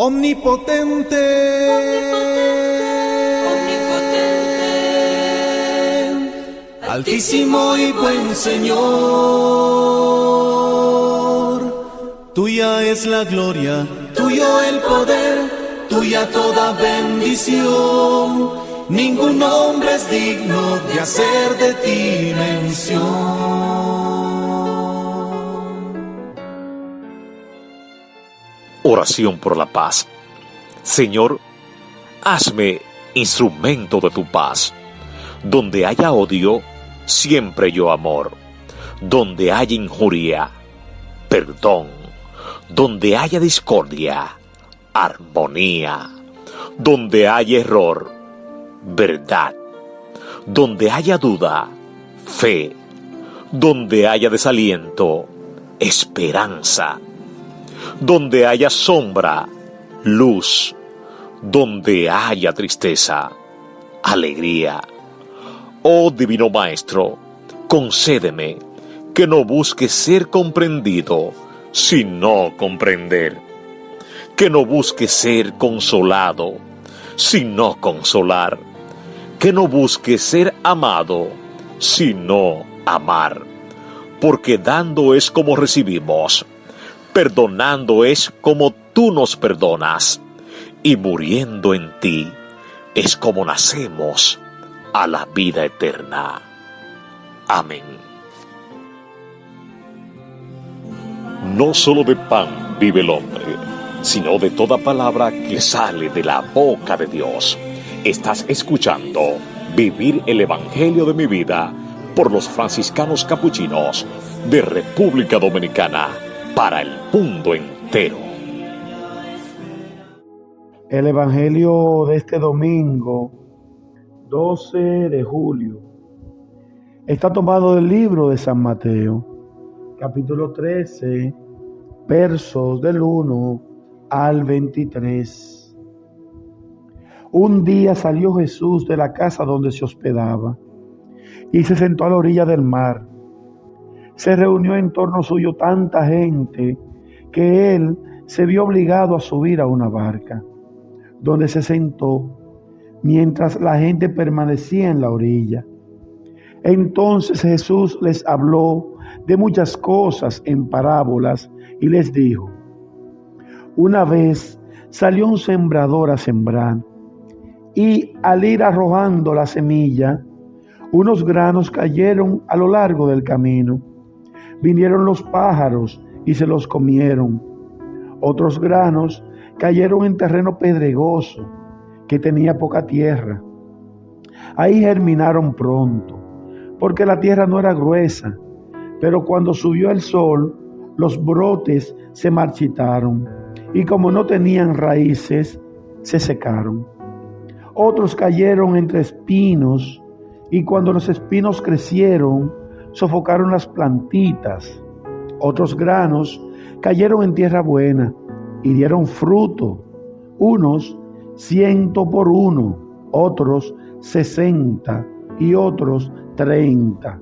Omnipotente, Altísimo y buen Señor, tuya es la gloria, tuyo el poder, tuya toda bendición. Ningún hombre es digno de hacer de ti mención. Oración por la paz. Señor, hazme instrumento de tu paz. Donde haya odio, siempre yo amor. Donde haya injuria, perdón. Donde haya discordia, armonía. Donde haya error, verdad. Donde haya duda, fe. Donde haya desaliento, esperanza. Donde haya sombra, luz. Donde haya tristeza, alegría. Oh Divino Maestro, concédeme que no busque ser comprendido, sino comprender. Que no busque ser consolado, sino consolar. Que no busque ser amado, sino amar. Porque dando es como recibimos, perdonando es como tú nos perdonas, y muriendo en ti es como nacemos a la vida eterna. Amén. No solo de pan vive el hombre, sino de toda palabra que sale de la boca de Dios. Estás escuchando Vivir el Evangelio de mi vida por los franciscanos capuchinos de República Dominicana para el mundo entero. El Evangelio de este domingo, 12 de julio, está tomado del libro de San Mateo, capítulo 13, versos del 1 al 23. Un día salió Jesús de la casa donde se hospedaba y se sentó a la orilla del mar. Se reunió en torno suyo tanta gente que él se vio obligado a subir a una barca, donde se sentó mientras la gente permanecía en la orilla. Entonces Jesús les habló de muchas cosas en parábolas y les dijo: una vez salió un sembrador a sembrar, y al ir arrojando la semilla, unos granos cayeron a lo largo del camino. Vinieron los pájaros y se los comieron. Otros granos cayeron en terreno pedregoso, que tenía poca tierra. Ahí germinaron pronto, porque la tierra no era gruesa, pero cuando subió el sol, los brotes se marchitaron, y como no tenían raíces, se secaron. Otros cayeron entre espinos, y cuando los espinos crecieron, sofocaron las plantitas. Otros granos cayeron en tierra buena y dieron fruto, unos 100 por uno, otros 60 y otros 30.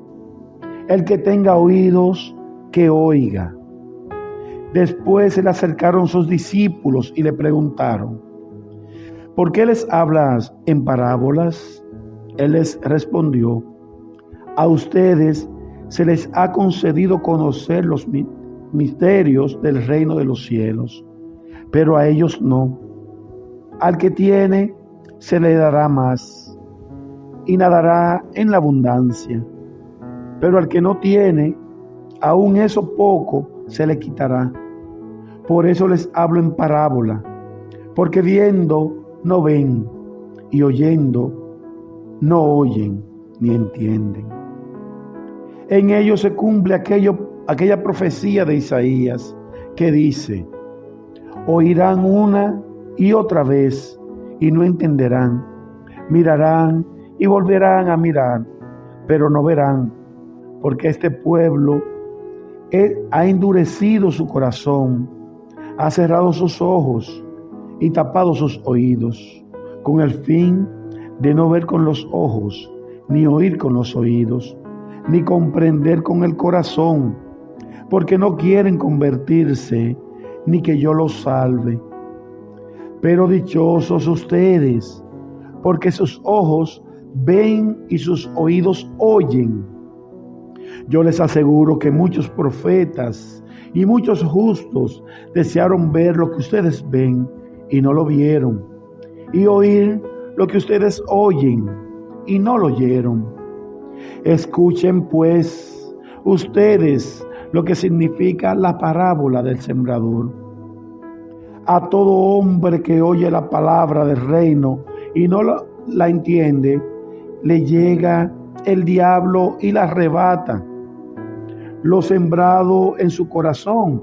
El que tenga oídos, que oiga. Después se le acercaron sus discípulos y le preguntaron: ¿por qué les hablas en parábolas? Él les respondió: a ustedes se les ha concedido conocer los misterios del reino de los cielos, pero a ellos no. Al que tiene, se le dará más, y nadará en la abundancia. Pero al que no tiene, aún eso poco se le quitará. Por eso les hablo en parábola, porque viendo no ven, y oyendo no oyen ni entienden. En ellos se cumple aquella profecía de Isaías que dice: oirán una y otra vez y no entenderán, mirarán y volverán a mirar, pero no verán, porque este pueblo ha endurecido su corazón, ha cerrado sus ojos y tapado sus oídos, con el fin de no ver con los ojos, ni oír con los oídos, ni comprender con el corazón, porque no quieren convertirse, ni que yo los salve. Pero dichosos ustedes, porque sus ojos ven y sus oídos oyen. Yo les aseguro que muchos profetas y muchos justos desearon ver lo que ustedes ven y no lo vieron, y oír lo que ustedes oyen y no lo oyeron. Escuchen pues ustedes lo que significa la parábola del sembrador. A todo hombre que oye la palabra del reino y no la entiende, le llega el diablo y la arrebata. Lo sembrado en su corazón,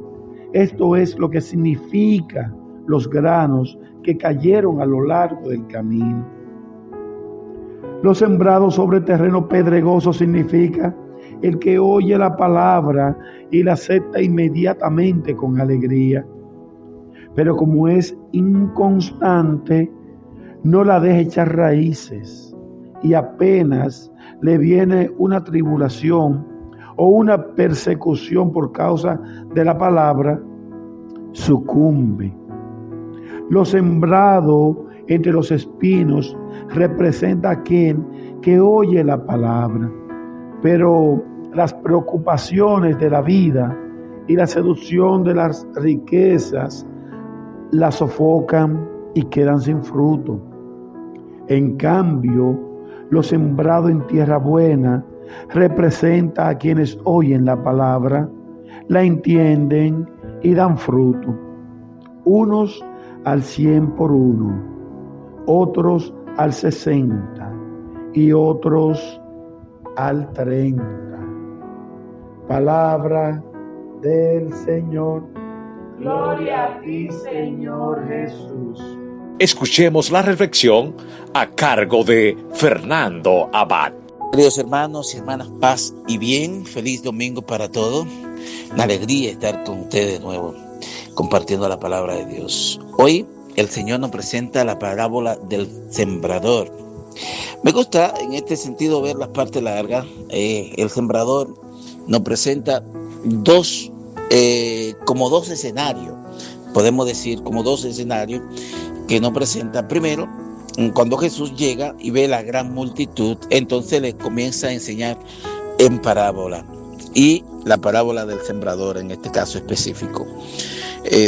esto es lo que significa los granos que cayeron a lo largo del camino. Lo sembrado sobre terreno pedregoso significa el que oye la palabra y la acepta inmediatamente con alegría. Pero como es inconstante, no la deja echar raíces y apenas le viene una tribulación o una persecución por causa de la palabra, sucumbe. Lo sembrado entre los espinos representa a aquel que oye la palabra, pero las preocupaciones de la vida y la seducción de las riquezas la sofocan y quedan sin fruto. En cambio, lo sembrado en tierra buena representa a quienes oyen la palabra, la entienden y dan fruto. Unos al 100 por uno, otros al 60 y otros al 30. Palabra del Señor. Gloria a ti, Señor Jesús. Escuchemos la reflexión a cargo de Fernando Abad. Queridos hermanos y hermanas, paz y bien, feliz domingo para todos. Una alegría estar con ustedes de nuevo, compartiendo la palabra de Dios. Hoy el Señor nos presenta la parábola del sembrador. Me gusta en este sentido ver las partes largas. El sembrador nos presenta como dos escenarios, podemos decir como dos escenarios que nos presenta. Primero, cuando Jesús llega y ve la gran multitud, entonces les comienza a enseñar en parábola, y la parábola del sembrador en este caso específico,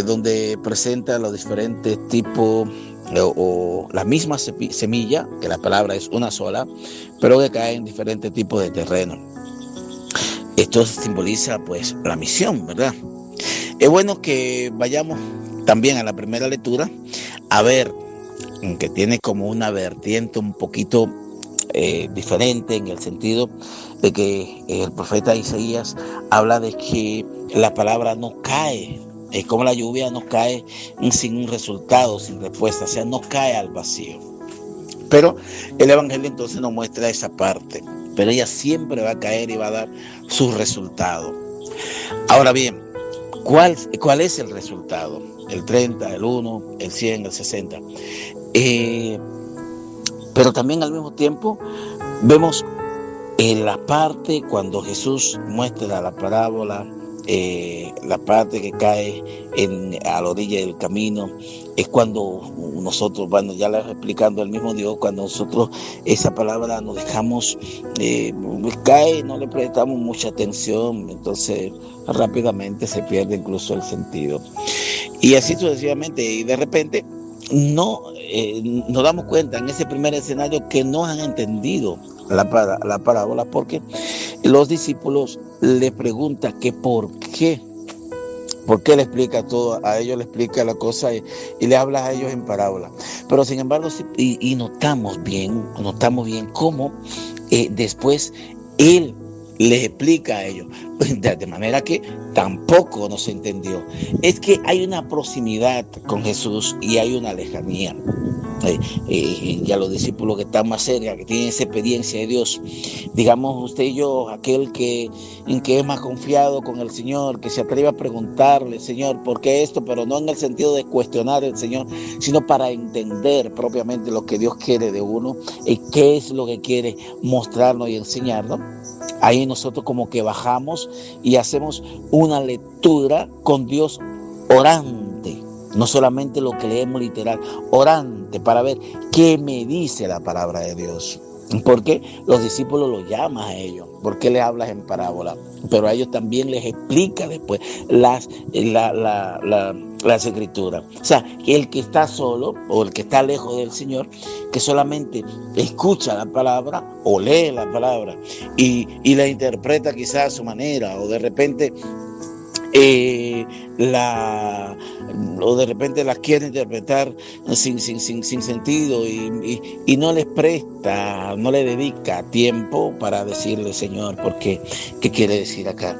donde presenta los diferentes tipos o la misma semilla, que la palabra es una sola, pero que cae en diferentes tipos de terreno. Esto simboliza pues la misión, ¿verdad? Es bueno que vayamos también a la primera lectura a ver que tiene como una vertiente un poquito diferente, en el sentido de que el profeta Isaías habla de que la palabra no cae, es como la lluvia, no cae sin un resultado, sin respuesta, o sea, no cae al vacío. Pero el Evangelio entonces nos muestra esa parte, pero ella siempre va a caer y va a dar su resultado. Ahora bien, ¿cuál es el resultado? El 30, el 1, el 100, el 60. Pero también al mismo tiempo vemos en la parte cuando Jesús muestra la parábola, la parte que cae a la orilla del camino, es cuando nosotros, bueno, ya lo explicando el mismo Dios, cuando nosotros esa palabra nos dejamos, cae, no le prestamos mucha atención, entonces rápidamente se pierde incluso el sentido. Y así sucesivamente, y de repente nos damos cuenta en ese primer escenario que no han entendido la parábola, porque los discípulos le preguntan que por qué le explica todo, a ellos le explica la cosa y le habla a ellos en parábola. Pero sin embargo, y notamos bien cómo después él les explica a ellos, de manera que tampoco nos entendió. Es que hay una proximidad con Jesús y hay una lejanía. Ya los discípulos que están más cerca, que tienen esa experiencia de Dios, digamos usted y yo, aquel que es más confiado con el Señor, que se atreve a preguntarle, Señor, ¿por qué esto? Pero no en el sentido de cuestionar al Señor, sino para entender propiamente lo que Dios quiere de uno y qué es lo que quiere mostrarnos y enseñarnos. Ahí nosotros como que bajamos y hacemos una lectura con Dios orante. no solamente lo que leemos literal, orante para ver qué me dice la palabra de Dios. Porque los discípulos lo llaman a ellos. ¿Por qué les hablas en parábola? Pero a ellos también les explica después las escrituras. O sea, que el que está solo o el que está lejos del Señor, que solamente escucha la palabra o lee la palabra y la interpreta quizás a su manera, o de repente las quiere interpretar sin sentido y no les presta, no le dedica tiempo para decirle, Señor, ¿qué quiere decir acá?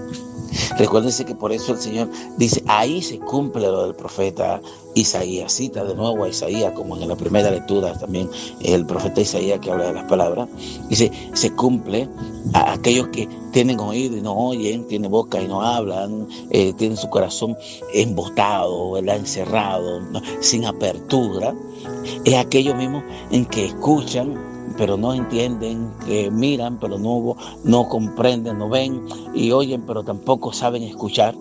Recuérdense que por eso el Señor dice, ahí se cumple lo del profeta Isaías. Cita de nuevo a Isaías, como en la primera lectura también el profeta Isaías que habla de las palabras. Dice, se cumple a aquellos que tienen oído y no oyen, tienen boca y no hablan, tienen su corazón embotado, ¿verdad? Encerrado, ¿no? Sin apertura. Es aquellos mismos en que escuchan, pero no entienden, que miran, pero no comprenden, no ven, y oyen, pero tampoco saben escuchar,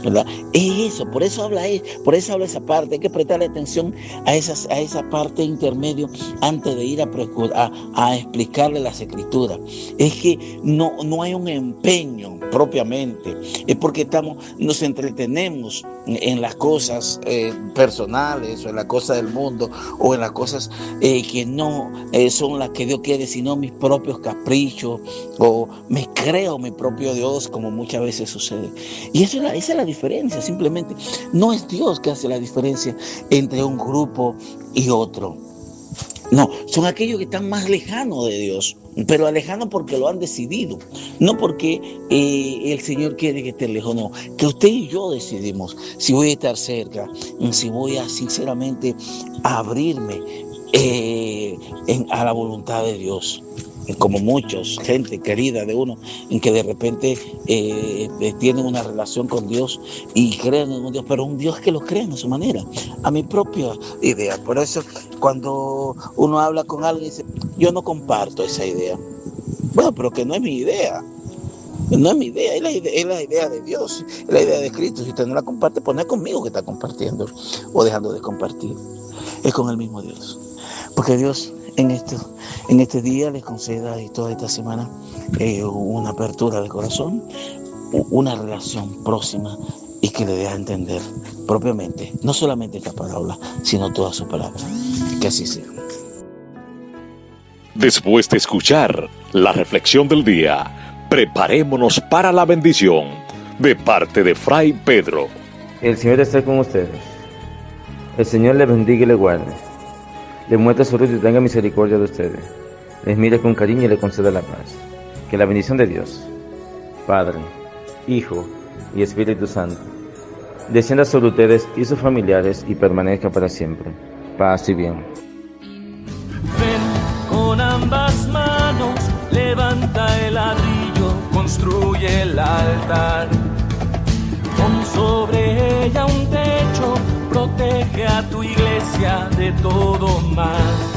¿verdad? Es eso, por eso habla esa parte. Hay que prestarle atención a esa parte intermedio antes de ir a explicarle las escrituras. Es que no hay un empeño propiamente, es porque nos entretenemos en las cosas personales, o en las cosas del mundo, o en las cosas que no son las que Dios quiere, sino mis propios caprichos, o me creo mi propio Dios, como muchas veces sucede. Y esa es la diferencia. Simplemente no es Dios que hace la diferencia entre un grupo y otro. No, son aquellos que están más lejanos de Dios, pero lejanos porque lo han decidido, no porque el Señor quiere que estén lejos, no, que usted y yo decidimos si voy a estar cerca, si voy a sinceramente abrirme a la voluntad de Dios. Como muchos, gente querida de uno, en que de repente tienen una relación con Dios y creen en un Dios, pero un Dios que lo creen a su manera, a mi propia idea. Por eso, cuando uno habla con alguien, dice, yo no comparto esa idea. Bueno, pero que no es mi idea. No es mi idea, es la idea de Dios, es la idea de Cristo. Si usted no la comparte, pues no es conmigo que está compartiendo o dejando de compartir. Es con el mismo Dios. Porque Dios en este día les conceda, y toda esta semana, una apertura de corazón, una relación próxima, y que le dé a entender propiamente, no solamente esta parábola, sino toda su palabra. Que así sea. Después de escuchar la reflexión del día, preparémonos para la bendición de parte de Fray Pedro. El Señor esté con ustedes. El Señor les bendiga y les guarde. Les muestre su rostro y tenga misericordia de ustedes. Les mire con cariño y les conceda la paz. Que la bendición de Dios, Padre, Hijo y Espíritu Santo, descienda sobre ustedes y sus familiares y permanezca para siempre. Paz y bien. Ven con ambas manos, levanta el ladrillo, construye el altar. Pon sobre ella un techo, protege a tu iglesia de todo mal.